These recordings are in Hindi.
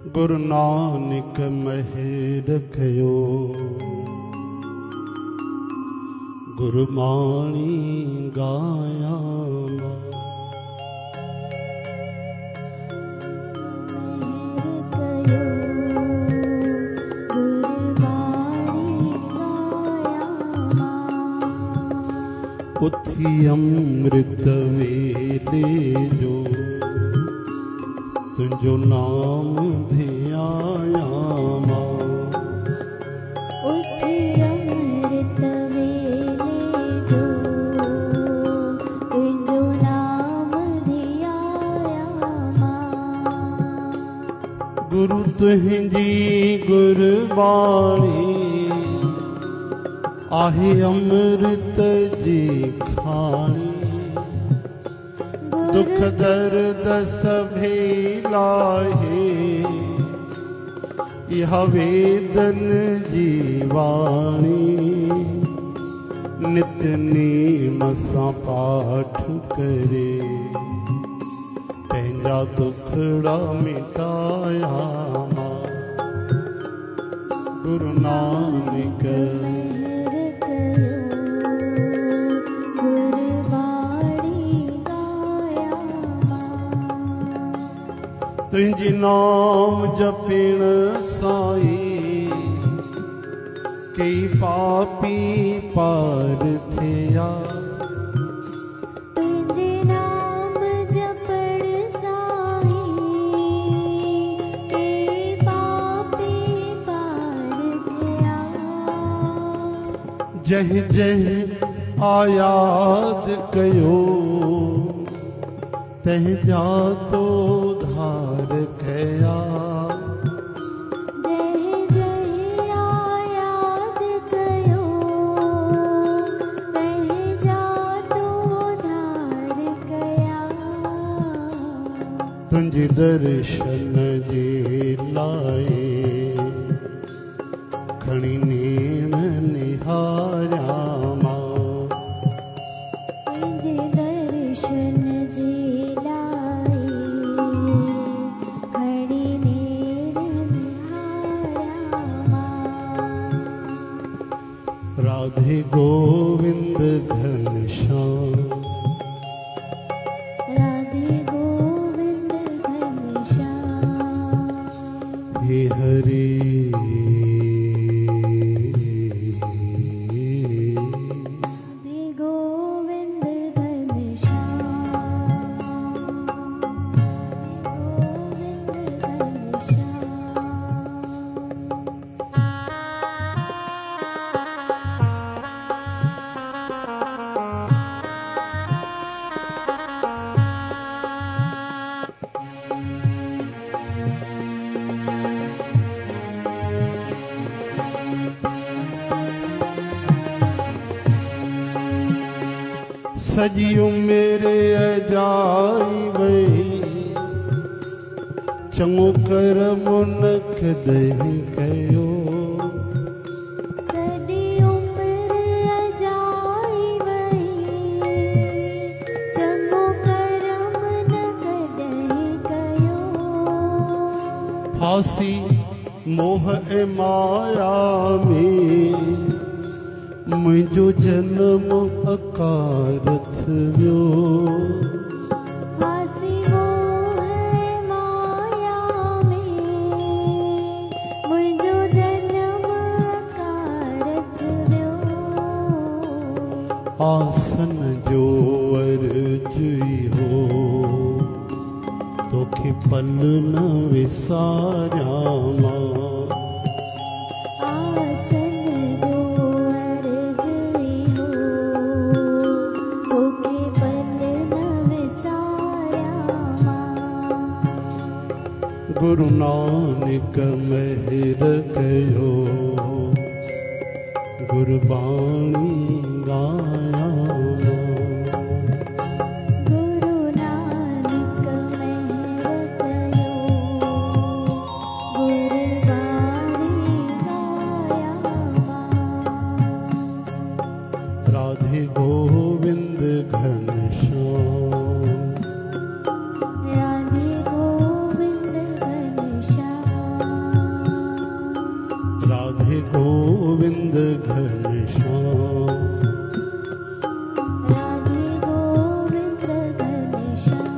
गुरु नानक मेहर कयो, गुरु बाणी गाया उथी अमृत वेले जो तुझो नाम धियाया मां। उथी अमृत वेले जो तुझो नाम धियाया मां। गुरु तुझी गुरबाणी आहे अमृत जी खाणी। दुख दर्द सभे लाहे यह वेदन जीवाणी। नित्य नेम सां पाठ करे पंहिंजा दुखड़ा मिटाया मां। गुरु नानक तुझी नाम जपिण साईं कई पापी पार थिया। तुझे नाम जपण साईं कई पापी पार थिया। जह जह आयाद कयो तह जा तो धार कया। जय जय आयाद कयो तह जा तो धार कया। तुझ दर्शन जे लाए खणी नेण निहारिया मां। तुझे दर्शन जे लाए खड़ी नेण निहारिया मां। राधे गोविंद घनश्याम राधे गोविंद घनश्याम। हे हरि राधे गोविंद घनश्याम। गोविंद घनश्याम। सजी उमेरे अजाई वई चङो कर्म नख दही कयो। सॼी उमिरि अजाई वई चङो करम न कॾहिं कयो। फांसी मोह ऐं माया में मुंहिंजो जनम अकारथ वियो। फांसी मोह माया में मुंहिंजो जनम अकारथ वियो। आसन जो अर्जुई हो तोखे पल न विसारिया मां। आसन जो अर्जुई हो तोखे पल न विसारिया मां। गुरु नानक मेहर कयो, गुरबाणी गाया। गुरु नानक मेहर कयो, गुरबाणी गाया। राधे गोविंद घनश्याम राधे गोविंद घनश्याम। राधे गोविंद घनश्याम। राधे गोविंद घनश्याम।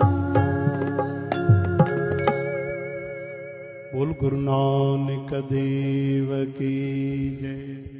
बोल गुरु नानक देव की जय।